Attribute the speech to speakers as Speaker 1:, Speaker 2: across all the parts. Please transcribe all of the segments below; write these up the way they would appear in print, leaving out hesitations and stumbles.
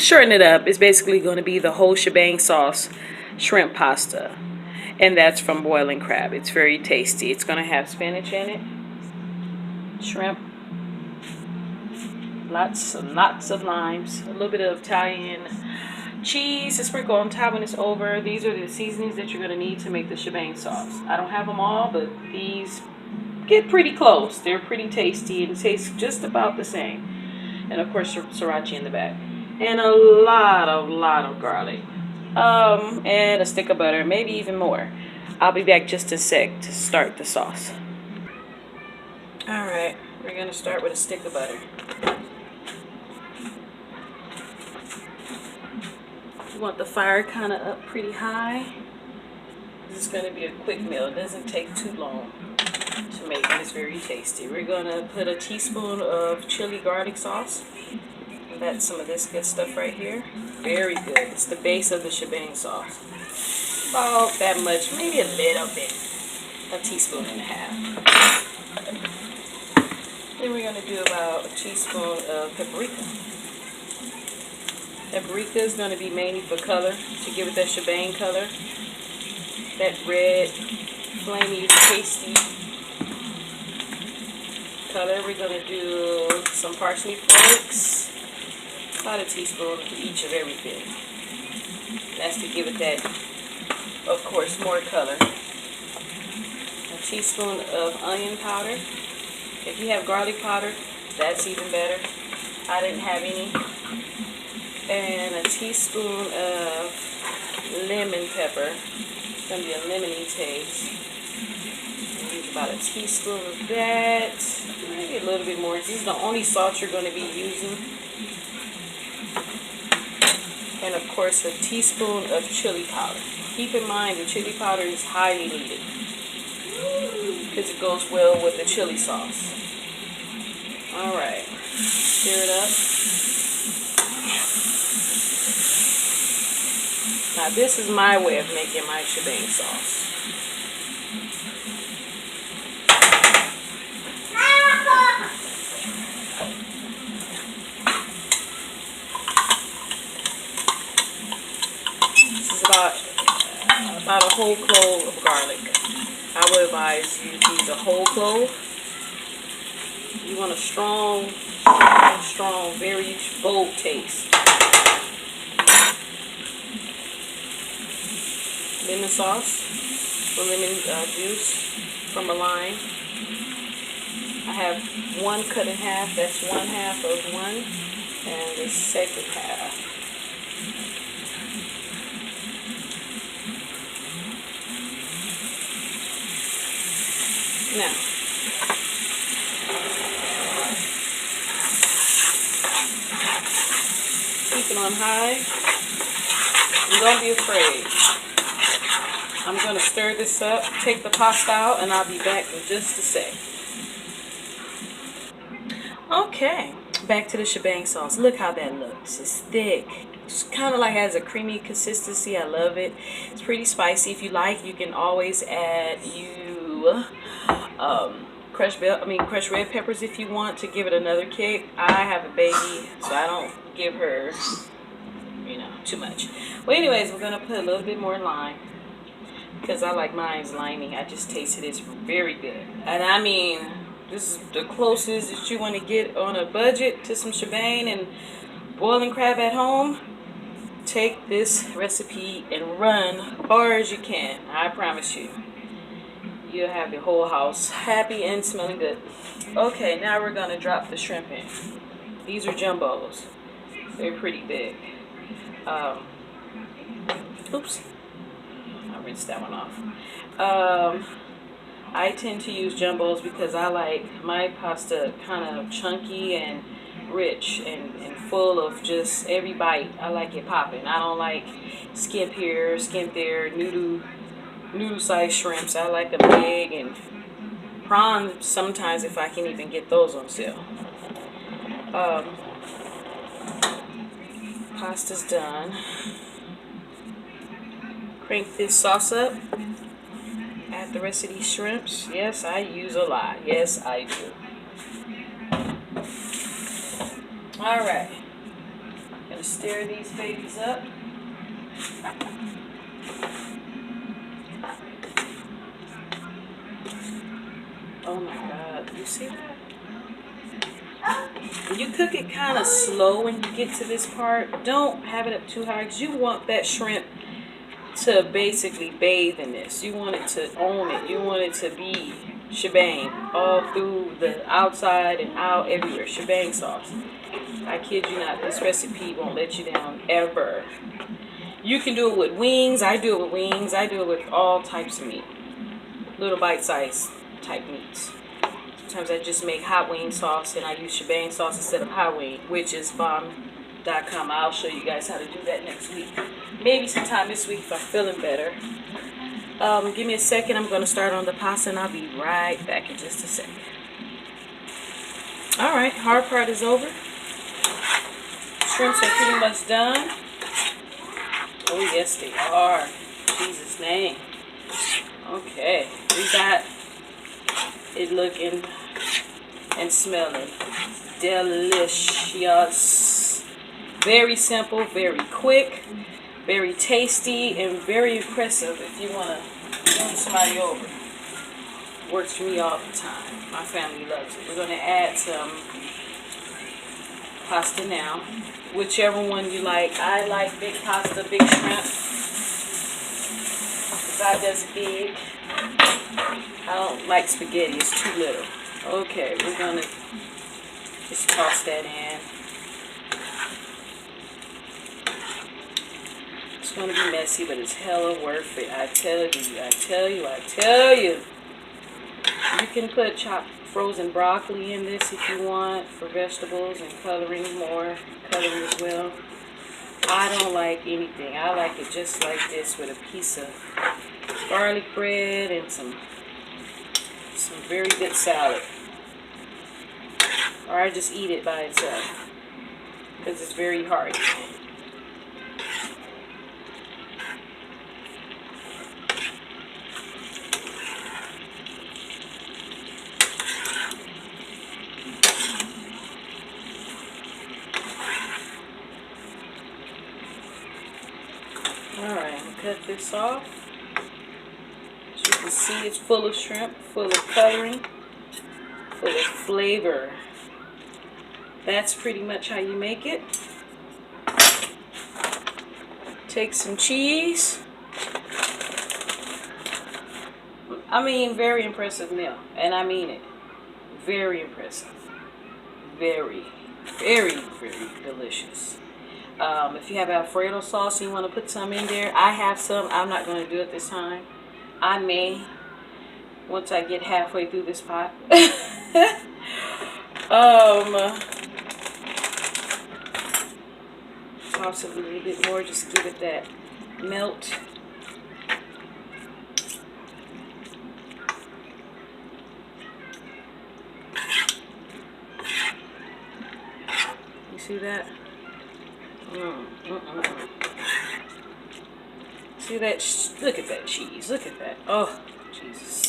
Speaker 1: shorten it up, it's basically going to be the whole shebang sauce shrimp pasta. And that's from Boiling Crab. It's very tasty. It's going to have spinach in it, shrimp, lots and lots of limes, a little bit of Italian cheese to sprinkle on top when it's over. These are the seasonings that you're going to need to make the shebang sauce. I don't have them all, but these get pretty close. They're pretty tasty and taste just about the same. And of course, sriracha in the back. And a lot of garlic. And a stick of butter, maybe even more. I'll be back just a sec to start the sauce. Alright, we're going to start with a stick of butter. You want the fire kind of up pretty high. This is going to be a quick meal. It doesn't take too long to make, and it's very tasty. We're going to put a teaspoon of chili garlic sauce. That's some of this good stuff right here. Very good. It's the base of the shebang sauce. About that much, maybe a little bit. A teaspoon and a half. Then we're going to do about a teaspoon of paprika. Paprika is going to be mainly for color, to give it that shebang color. That red, flamey, tasty color. We're going to do some parsley flakes. About a teaspoon of each of everything. That's to give it that, of course, more color. A teaspoon of onion powder. If you have garlic powder, that's even better. I didn't have any. And a teaspoon of lemon pepper. It's going to be a lemony taste. Use about a teaspoon of that. Maybe a little bit more. This is the only salt you're going to be using. And of course a teaspoon of chili powder. Keep in mind the chili powder is highly needed because it goes well with the chili sauce. Alright, stir it up. Now this is my way of making my shebang sauce. About a whole clove of garlic. I would advise you to use a whole clove. You want a strong, very bold taste. Lemon sauce, or lemon juice from a lime. I have one cut in half. That's 1/2 of one, and the second half. Now, keep it on high, and don't be afraid. I'm going to stir this up, take the pasta out, and I'll be back in just a sec. Okay, back to the shebang sauce. Look how that looks. It's thick. It's kind of like has a creamy consistency. I love it. It's pretty spicy. If you like, you can always add crushed red peppers if you want to give it another kick. I have a baby, so I don't give her, too much. Well, anyways, we're gonna put a little bit more lime because I like mine's limey. I just tasted it's very good, and I mean, this is the closest that you want to get on a budget to some shebang and boiling crab at home. Take this recipe and run far as you can. I promise you. You'll have your whole house happy and smelling good. Okay, now we're going to drop the shrimp in. These are jumbos. They're pretty big. Oops. I rinsed that one off. I tend to use jumbos because I like my pasta kind of chunky and rich and full of just every bite. I like it popping. I don't like skimp here, skimp there, noodle-sized shrimps. I like them big, and prawns sometimes if I can even get those on sale. Pasta's done. Crank this sauce up. Add the rest of these shrimps. Yes, I use a lot. Yes, I do. Alright. gonna stir these babies up. Oh my God, you see that? You cook it kind of slow when you get to this part. Don't have it up too high because you want that shrimp to basically bathe in this. You want it to own it. You want it to be shebang all through the outside and out everywhere. Shebang sauce. I kid you not, this recipe won't let you down ever. You can do it with wings. I do it with wings. I do it with all types of meat. Little bite-sized type meats. Sometimes I just make hot wing sauce and I use shebang sauce instead of hot wing, which is bomb.com. I'll show you guys how to do that next week. Maybe sometime this week if I'm feeling better. Give me a second. I'm going to start on the pasta and I'll be right back in just a second. Alright, hard part is over. Shrimps are pretty much done. Oh yes they are. In Jesus' name. Okay, we got it looking and smelling delicious. Very simple, very quick, very tasty, and very impressive if you want to win somebody over. Works for me all the time. My family loves it. We're going to add some pasta now. Whichever one you like. I like big pasta, big shrimp. Because does big. I don't like spaghetti. It's too little. Okay, we're going to just toss that in. It's going to be messy, but it's hella worth it. I tell you, I tell you, I tell you. You can put chopped frozen broccoli in this if you want for vegetables and coloring as well. I don't like anything. I like it just like this with a piece of garlic bread and some very good salad. Or I just eat it by itself because it's very hearty. Alright, I'll cut this off. As you can see, it's full of shrimp, full of coloring, full of flavor. That's pretty much how you make it. Take some cheese. I mean, very impressive meal. And I mean it. Very impressive. Very, very, very delicious. If you have Alfredo sauce and you want to put some in there, I have some. I'm not going to do it this time. I may, once I get halfway through this pot. Toss it a little bit more, just give it that melt. You see that? See that? Look at that cheese. Look at that. Oh, Jesus.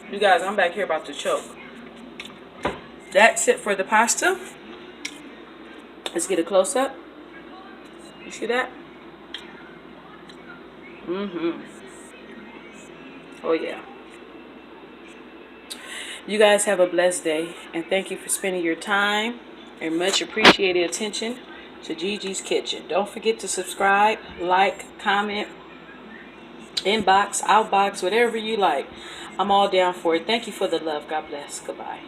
Speaker 1: You guys, I'm back here about to choke. That's it for the pasta. Let's get a close up. You see that? Oh yeah. You guys have a blessed day, and thank you for spending your time and much appreciated attention to Gigi's Kitchen. Don't forget to subscribe, like, comment, inbox, outbox, whatever you like. I'm all down for it. Thank you for the love. God bless. Goodbye.